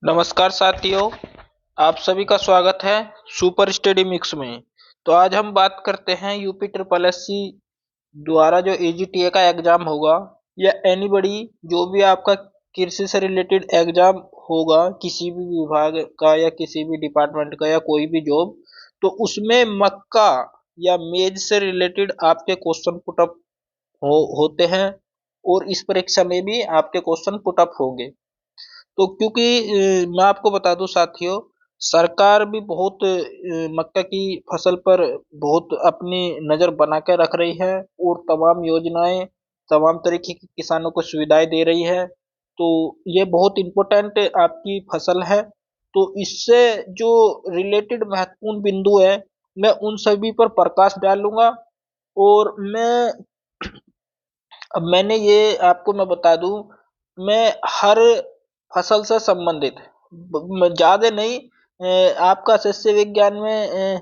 नमस्कार साथियों, आप सभी का स्वागत है सुपर स्टडी मिक्स में। तो आज हम बात करते हैं यूपी ट्रिपल एससी द्वारा जो एजीटीए का एग्जाम होगा या एनीबडी जो भी आपका कृषि से रिलेटेड एग्जाम होगा किसी भी विभाग का या किसी भी डिपार्टमेंट का या कोई भी जॉब, तो उसमें मक्का या मेज से रिलेटेड आपके क्वेश्चन पुटअप होते हैं और इस परीक्षा में भी आपके क्वेश्चन पुटअप होंगे। तो क्योंकि मैं आपको बता दूं साथियों, सरकार भी बहुत मक्का की फसल पर बहुत अपनी नज़र बना के रख रही है और तमाम योजनाएं तमाम तरीके की किसानों को सुविधाएं दे रही है। तो ये बहुत इम्पोर्टेंट आपकी फसल है। तो इससे जो रिलेटेड महत्वपूर्ण बिंदु है, मैं उन सभी पर प्रकाश डालूंगा। और मैंने ये आपको मैं बता दूं, मैं हर फसल से संबंधित ज्यादा नहीं, आपका सस्य विज्ञान में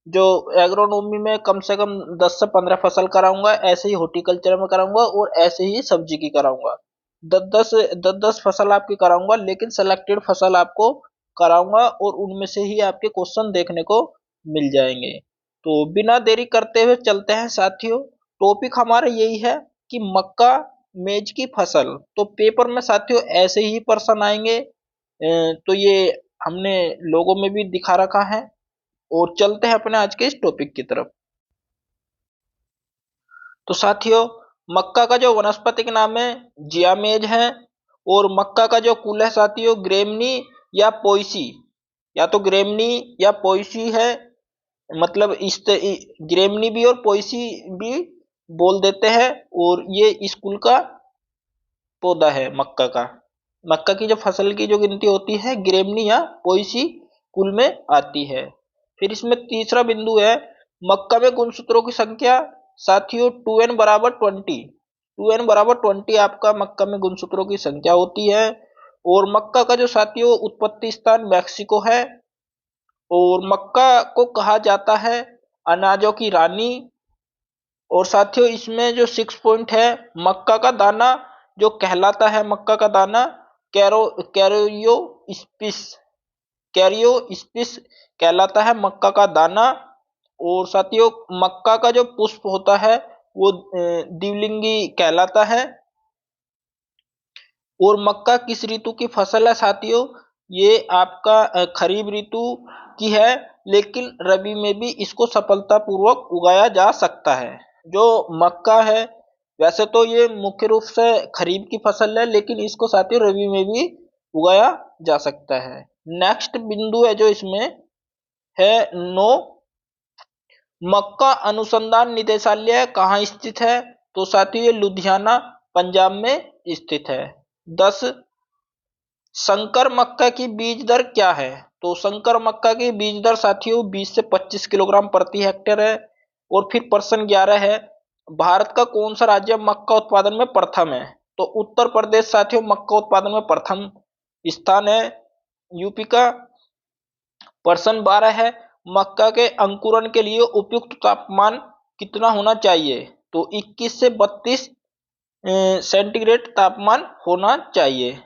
जो एग्रोनॉमी में कम से कम 10 से 15 फसल कराऊंगा, ऐसे ही हॉर्टिकल्चर में कराऊंगा और ऐसे ही सब्जी की कराऊंगा। 10 10 फसल आपकी कराऊंगा, लेकिन सेलेक्टेड फसल आपको कराऊंगा और उनमें से ही आपके क्वेश्चन देखने को मिल जाएंगे। तो बिना देरी करते हुए चलते हैं साथियों। टॉपिक हमारा यही है कि मक्का मेज की फसल। तो पेपर में साथियों ऐसे ही प्रश्न आएंगे। तो ये हमने लोगों में भी दिखा रखा है। और चलते हैं अपने आज के इस टॉपिक की तरफ। तो साथियों, मक्का का जो वनस्पतिक नाम है जियामेज है। और मक्का का जो कुल है साथियों ग्रेमनी या पोइसी, या तो ग्रेमनी या पोइसी है। मतलब ग्रेमनी भी और पोइसी भी बोल देते हैं। और ये स्कूल का पौधा है मक्का का। मक्का की जो फसल की जो गिनती होती है ग्रेमनी या पोइसी कुल में आती है। फिर इसमें तीसरा बिंदु है मक्का में गुणसूत्रों की संख्या। साथियों 2n बराबर 20, 2n बराबर 20 आपका मक्का में गुणसूत्रों की संख्या होती है। और मक्का का जो साथियों उत्पत्ति स्थान मैक्सिको है। और मक्का को कहा जाता है अनाजों की रानी। और साथियों इसमें जो 6 पॉइंट है, मक्का का दाना जो कहलाता है, मक्का का दाना कैरो स्पिस कैरियो स्पिस कहलाता है मक्का का दाना। और साथियों मक्का का जो पुष्प होता है वो द्विलिंगी कहलाता है। और मक्का किस ऋतु की फसल है साथियों? ये आपका खरीफ ऋतु की है, लेकिन रबी में भी इसको सफलतापूर्वक उगाया जा सकता है। जो मक्का है, वैसे तो ये मुख्य रूप से खरीफ की फसल है, लेकिन इसको साथियों रबी में भी उगाया जा सकता है। नेक्स्ट बिंदु है जो इसमें है नो, मक्का अनुसंधान निदेशालय कहाँ स्थित है? तो साथियों ये लुधियाना पंजाब में स्थित है। 10, संकर मक्का की बीज दर क्या है? तो संकर मक्का की बीज दर साथियों 20 से 25 किलोग्राम प्रति हेक्टेयर है। और फिर प्रश्न 11 है, भारत का कौन सा राज्य मक्का उत्पादन में प्रथम है? तो उत्तर प्रदेश साथियों मक्का उत्पादन में प्रथम स्थान है यूपी का। प्रश्न 12 है, मक्का के अंकुरण के लिए उपयुक्त तापमान कितना होना चाहिए? तो 21 से 32 सेंटीग्रेड तापमान होना चाहिए।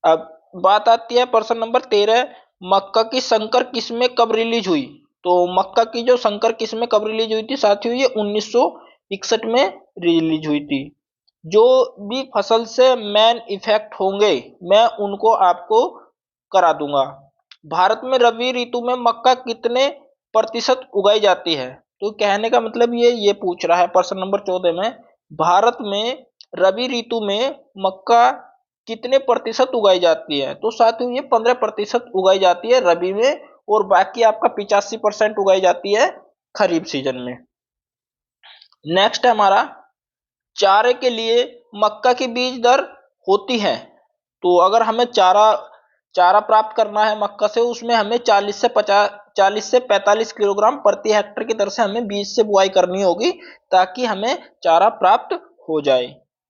अब बात आती है प्रश्न नंबर 13, मक्का की संकर किस्में कब रिलीज हुई? तो मक्का की जो संकर किस्में कब रिलीज हुई थी साथियों? ये 1961 में रिलीज हुई थी। जो भी फसल से मैन इफेक्ट होंगे मैं उनको आपको करा दूंगा। भारत में रबी ऋतु में मक्का कितने प्रतिशत उगाई जाती है? तो कहने का मतलब ये पूछ रहा है प्रश्न नंबर 14 में, भारत में रबी ऋतु में मक्का कितने प्रतिशत उगाई जाती है? तो साथियों ये 15% उगाई जाती है रबी में, और बाकी आपका 85% उगाई जाती है खरीफ सीजन में। नेक्स्ट है हमारा, चारे के लिए मक्का की बीज दर होती है। तो अगर हमें चारा चारा प्राप्त करना है मक्का से, उसमें हमें 40 से 45 किलोग्राम प्रति हेक्टेयर की दर से हमें बीज से बुआई करनी होगी, ताकि हमें चारा प्राप्त हो जाए।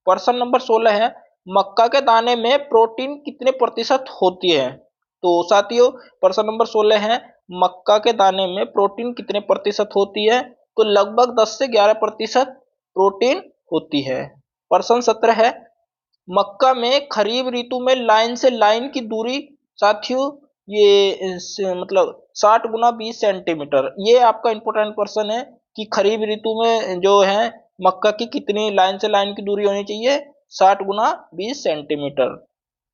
प्रश्न नंबर 16 है, मक्का के दाने में प्रोटीन कितने प्रतिशत होती है? तो साथियों प्रश्न नंबर 16 है, मक्का के दाने में प्रोटीन कितने प्रतिशत होती है? तो लगभग 10 से 11% प्रोटीन होती है। प्रश्न 17 है, मक्का में खरीफ ऋतु में लाइन से लाइन की दूरी साथियों मतलब 60 गुना 20 सेंटीमीटर। ये आपका इंपॉर्टेंट क्वेश्चन है कि खरीफ ऋतु में जो है मक्का की कितनी लाइन से लाइन की दूरी होनी चाहिए, 60 गुना 20 सेंटीमीटर।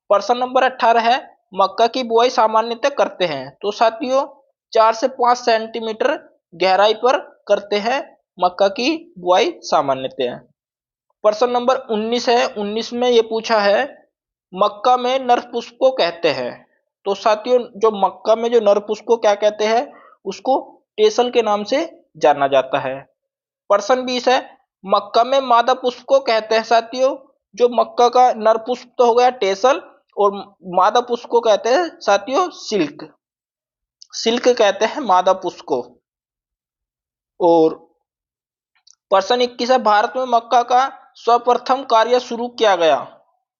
प्रश्न नंबर 18 है, मक्का की बुआई सामान्यतः करते हैं। तो साथियों 4 से 5 सेंटीमीटर गहराई पर करते हैं मक्का की बुआई सामान्यतः। प्रश्न नंबर 19 है, 19 में ये पूछा है, मक्का में नर पुष्प को कहते हैं। तो साथियों जो मक्का में जो नर पुष्प को क्या कहते हैं, उसको टेसल के नाम से जाना जाता है। प्रश्न 20 है, मक्का में मादा पुष्प को कहते हैं। साथियों जो मक्का का नर पुष्प तो हो गया टेसल, और मादा पुष्प को कहते हैं साथियों सिल्क। सिल्क कहते हैं मादा पुष्प को। और प्रश्न 21 है, भारत में मक्का का सर्वप्रथम कार्य शुरू किया गया।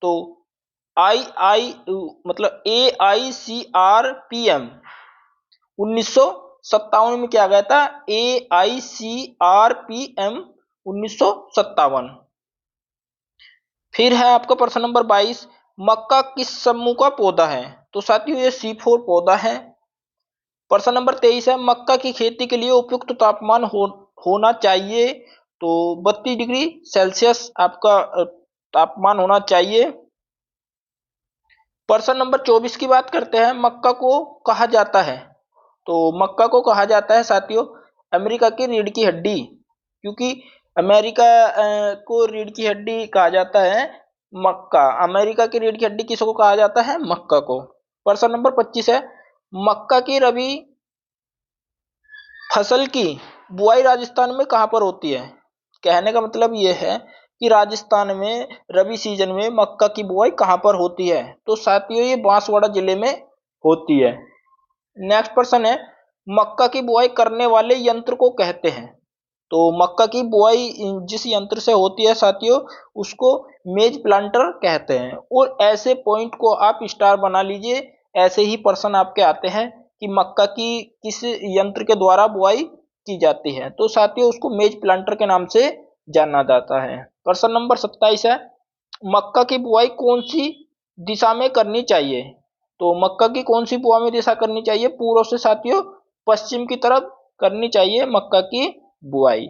तो मतलब AICRPM 1957 में किया गया था। AICRPM 1957। फिर है आपका प्रश्न नंबर 22, मक्का किस समूह का पौधा है। तो साथियों ये C4 पौधा है। प्रश्न नंबर 23 है, मक्का की खेती के लिए उपयुक्त तापमान होना चाहिए। तो 32 डिग्री सेल्सियस आपका तापमान होना चाहिए। प्रश्न नंबर 24 की बात करते हैं, मक्का को कहा जाता है। तो मक्का को कहा जाता है साथियों अमेरिका की रीढ़ की हड्डी, क्योंकि अमेरिका को रीढ़ की हड्डी कहा जाता है मक्का। अमेरिका की रीढ़ की हड्डी किसको कहा जाता है, मक्का को। प्रश्न नंबर 25 है, मक्का की रबी फसल की बुआई राजस्थान में कहां पर होती है। कहने का मतलब यह है कि राजस्थान में रबी सीजन में मक्का की बुआई कहां पर होती है। तो साथियों ये बांसवाड़ा जिले में होती है। नेक्स्ट प्रश्न है, मक्का की बुआई करने वाले यंत्र को कहते हैं। तो मक्का की बुआई जिस यंत्र से होती है साथियों उसको मेज प्लांटर कहते हैं। और ऐसे पॉइंट को आप स्टार बना लीजिए, ऐसे ही प्रश्न आपके आते हैं कि मक्का की किस यंत्र के द्वारा बुआई की जाती है। तो साथियों उसको मेज प्लांटर के नाम से जाना जाता है। प्रश्न नंबर 27 है, मक्का की बुआई कौन सी दिशा में करनी चाहिए। तो मक्का की कौन सी बुआई में दिशा करनी चाहिए, पूर्व से साथियों पश्चिम की तरफ करनी चाहिए मक्का की बुआई।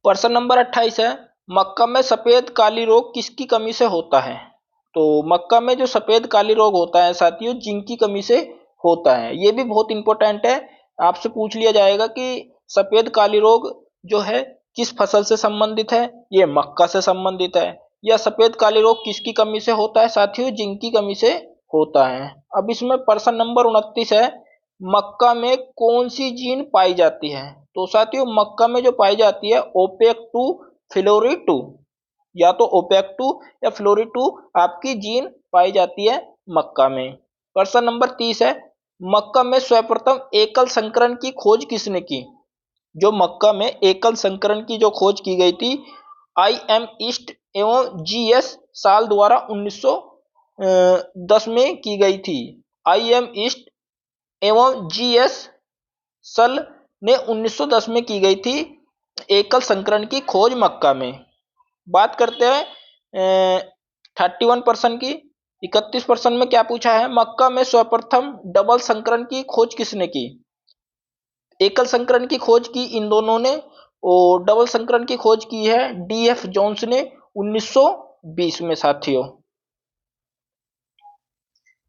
प्रश्न नंबर 28 है, मक्का में सफेद काली रोग किसकी कमी से होता है। तो मक्का में जो सफेद काली रोग होता है साथियों जिंक की कमी से होता है। ये भी बहुत इंपॉर्टेंट है, आपसे पूछ लिया जाएगा कि सफेद काली रोग जो है किस फसल से संबंधित है, ये मक्का से संबंधित है। या सफेद काली रोग किसकी कमी से होता है साथियों, जिंक की कमी से होता है। अब इसमें प्रश्न नंबर 29 है, मक्का में कौन सी जीन पाई जाती है। तो साथियों मक्का में जो पाई जाती है OPEC2 फ्लोरी2, या तो OPEC2 या फ्लोरी2 आपकी जीन पाई जाती है मक्का में। प्रश्न नंबर 30 है, मक्का में सर्वप्रथम एकल संकरण की खोज किसने की। जो मक्का में एकल संकरण की जो खोज की गई थी IM ईस्ट एवं GS साल द्वारा 1910 में की गई थी। IM ईस्ट एवं GS सल ने 1910 में की गई थी एकल संकरण की खोज मक्का में। बात करते हैं 31% की। 31% में क्या पूछा है, मक्का में सर्वप्रथम डबल संकरण की खोज किसने की। एकल संकरण की खोज की इन दोनों ने, और डबल संकरण की खोज की है DF जोन्स ने 1920 में साथियों।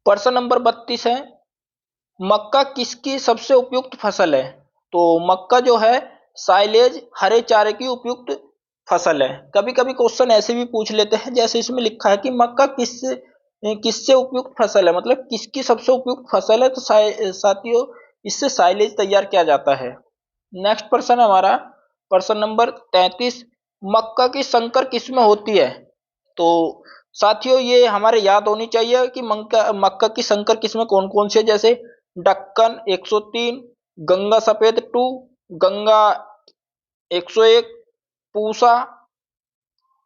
प्रश्न नंबर 32 है, मक्का किसकी सबसे उपयुक्त फसल है। तो मक्का जो है साइलेज हरे चारे की उपयुक्त फसल है। कभी कभी क्वेश्चन ऐसे भी पूछ लेते हैं जैसे इसमें लिखा है कि मक्का किससे उपयुक्त फसल है, मतलब किसकी सबसे उपयुक्त फसल है। तो साथियों इससे साइलेज तैयार किया जाता है। नेक्स्ट प्रश्न हमारा प्रश्न नंबर 33, मक्का की संकर किस्में होती है। तो साथियों ये हमारे याद होनी चाहिए कि मक्का की संकर किस्में कौन कौन सी है, जैसे दक्कन 103, गंगा सफेद 2, गंगा 101, पूसा,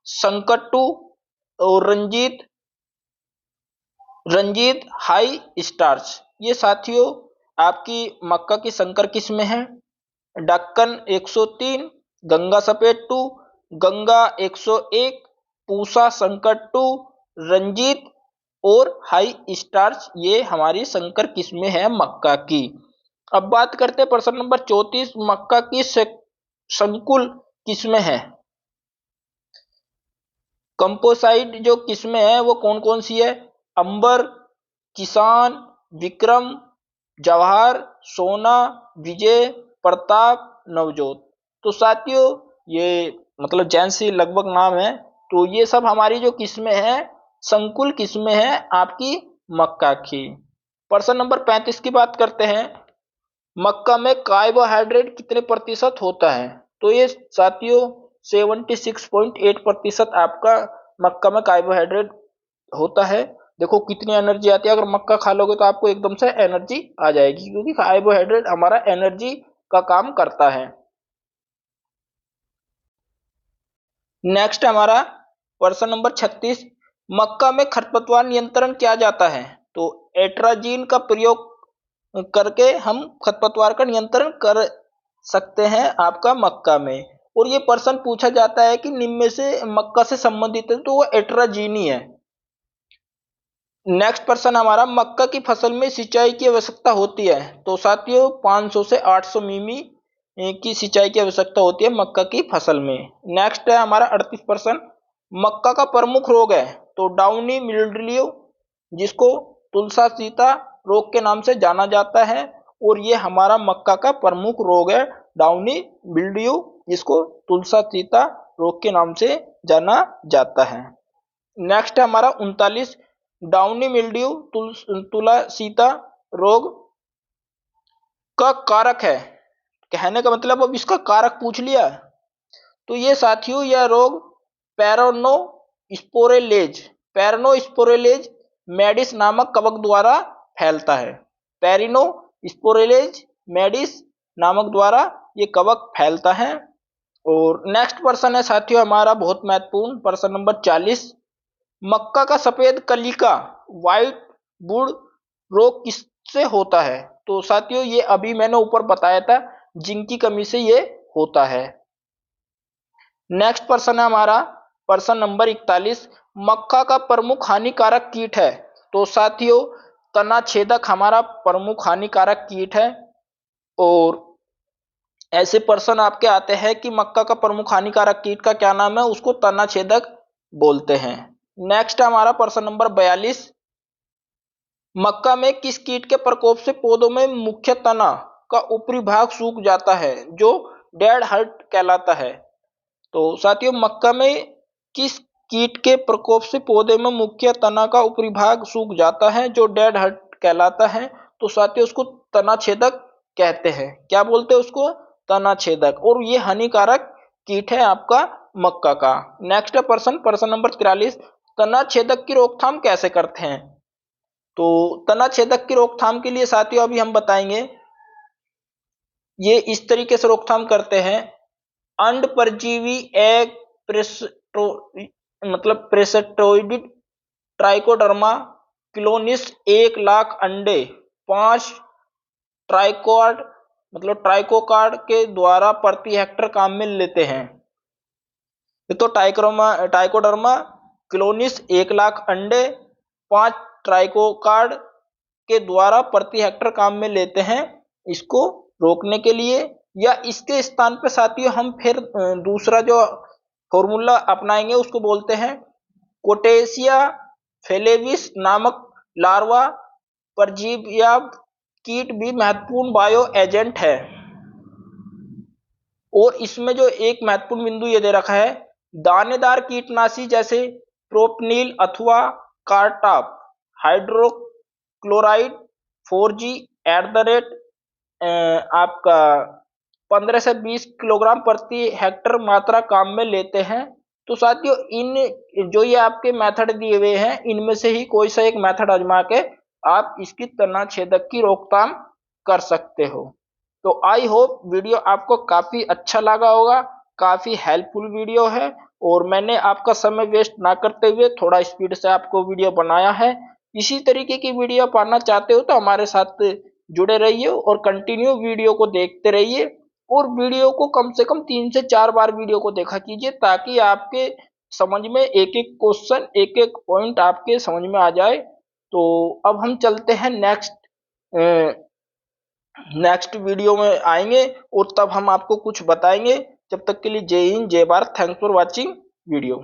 संकट 2 और रंजीत हाई स्टार्च। ये साथियों आपकी मक्का की संकर किस्में हैं। दक्कन 103, गंगा सफेद 2, गंगा 101 पूसा संकर 2, रंजीत और हाई स्टार्च, ये हमारी संकर किस्में हैं मक्का की। अब बात करते हैं प्रश्न नंबर 34, मक्का की संकुल किस्में हैं। कंपोसाइट जो किस्में हैं वो कौन कौन सी है? अंबर, किसान, विक्रम, जवाहर, सोना, विजय, प्रताप, नवजोत। तो साथियों ये मतलब जैसे लगभग नाम है, तो ये सब हमारी जो किस्में हैं संकुल किस्में हैं आपकी मक्का की। प्रश्न नंबर 35 की बात करते हैं, मक्का में कार्बोहाइड्रेट कितने प्रतिशत होता है? तो ये साथियों 76.8% आपका मक्का में कार्बोहाइड्रेट होता है। देखो कितनी एनर्जी आती है, अगर मक्का खा लोगे तो आपको एकदम से एनर्जी आ जाएगी, क्योंकि कार्बोहाइड्रेट हमारा एनर्जी का काम करता है। नेक्स्ट हमारा प्रश्न नंबर 36, मक्का में खरपतवार नियंत्रण किया जाता है? तो एट्राजीन का प्रयोग करके हम खरपतवार का नियंत्रण कर सकते हैं आपका मक्का में। और ये प्रश्न पूछा जाता है कि निम्न में से मक्का से संबंधित है, तो वो एट्राजीन ही है। नेक्स्ट प्रश्न हमारा, मक्का की फसल में सिंचाई की आवश्यकता होती है? तो साथियों 500 से 800 मिमी की सिंचाई की आवश्यकता होती है मक्का की फसल में। नेक्स्ट है हमारा 38 प्रश्न, मक्का का प्रमुख रोग है? तो डाउनी मिल्ड्यू, जिसको तुलसा सीता रोग के नाम से जाना जाता है, और ये हमारा मक्का का प्रमुख रोग है डाउनी मिल्ड्यू, जिसको तुलसा सीता रोग के नाम से जाना जाता है। नेक्स्ट है हमारा 39, डाउनी मिल्ड्यू तुला सीता रोग का कारक है? कहने का मतलब अब इसका कारक पूछ लिया। तो ये साथियों यह रोग पेरोनोस्पोरेलेज पेरोनोस्पोरेलेज मेडिस नामक कवक द्वारा फैलता है। पेरिनोस्पोरेलेज मेडिस नामक द्वारा ये कवक फैलता है। और नेक्स्ट प्रश्न है साथियों हमारा बहुत महत्वपूर्ण प्रश्न नंबर 40, मक्का का सफेद कली का व्हाइट वुड रोग किससे होता है? तो साथियों ये अभी मैंने ऊपर बताया था, जिंक की कमी से ये होता है। नेक्स्ट प्रश्न है हमारा प्रश्न नंबर 41, मक्का का प्रमुख हानिकारक कीट है? तो साथियों तना छेदक हमारा प्रमुख हानिकारक कीट है। और ऐसे प्रश्न आपके आते हैं कि मक्का का प्रमुख हानिकारक कीट का क्या नाम है, उसको तना छेदक बोलते हैं। नेक्स्ट हमारा प्रश्न नंबर 42, मक्का में किस कीट के प्रकोप से पौधों में मुख्य तना का ऊपरी भाग सूख जाता है, जो डेड हर्ट कहलाता है? तो साथियों मक्का में किस कीट के प्रकोप से पौधे में मुख्य तना का ऊपरी भाग सूख जाता है, जो डेड हर्ट कहलाता है? तो साथियों उसको तना छेदक कहते हैं। क्या बोलते हैं उसको? तना छेदक। और ये हानिकारक कीट है आपका मक्का का। नेक्स्ट प्रश्न नंबर 43, तना छेदक की रोकथाम कैसे करते हैं? तो तना छेदक की रोकथाम के लिए साथियों अभी हम बताएंगे, ये इस तरीके से रोकथाम करते हैं, अंड परजीवी एग प्रेसेटोइड ट्राइकोडर्मा क्लोनिस 1,00,000 अंडे 5 ट्राइकोड ट्राइकोकार्ड के द्वारा प्रति हेक्टर काम में लेते हैं। तो ट्राइकोडर्मा क्लोनिस 1,00,000 अंडे 5 ट्राइकोकार्ड के द्वारा प्रति हेक्टर काम में लेते हैं। इसको रोकने के लिए या इसके स्थान पर साथियों हम फिर दूसरा जो फॉर्मूला अपनाएंगे उसको बोलते हैं कोटेशिया फेलेविस नामक लार्वा परजीविया कीट भी महत्वपूर्ण बायो एजेंट है। और इसमें जो एक महत्वपूर्ण बिंदु ये दे रखा है, दानेदार कीटनाशी जैसे प्रोपनील अथवा कार्टाप हाइड्रोक्लोराइड 4G आपका 15 से 20 किलोग्राम प्रति हेक्टर मात्रा काम में लेते हैं। तो साथियों इन जो ये आपके मेथड दिए हुए हैं इनमें से ही कोई सा एक मेथड आजमा के आप इसकी तना छेदक की रोकथाम कर सकते हो। तो आई होप वीडियो आपको काफी अच्छा लगा होगा, काफी हेल्पफुल वीडियो है और मैंने आपका समय वेस्ट ना करते हुए थोड़ा स्पीड से आपको वीडियो बनाया है। इसी तरीके की वीडियो पाना चाहते हो तो हमारे साथ जुड़े रहिए और कंटिन्यू वीडियो को देखते रहिए और वीडियो को कम से कम 3 से 4 बार वीडियो को देखा कीजिए ताकि आपके समझ में एक एक क्वेश्चन एक एक पॉइंट आपके समझ में आ जाए। तो अब हम चलते हैं नेक्स्ट वीडियो में आएंगे और तब हम आपको कुछ बताएंगे। जब तक के लिए जय हिंद जय Bharat. Thanks for watching video.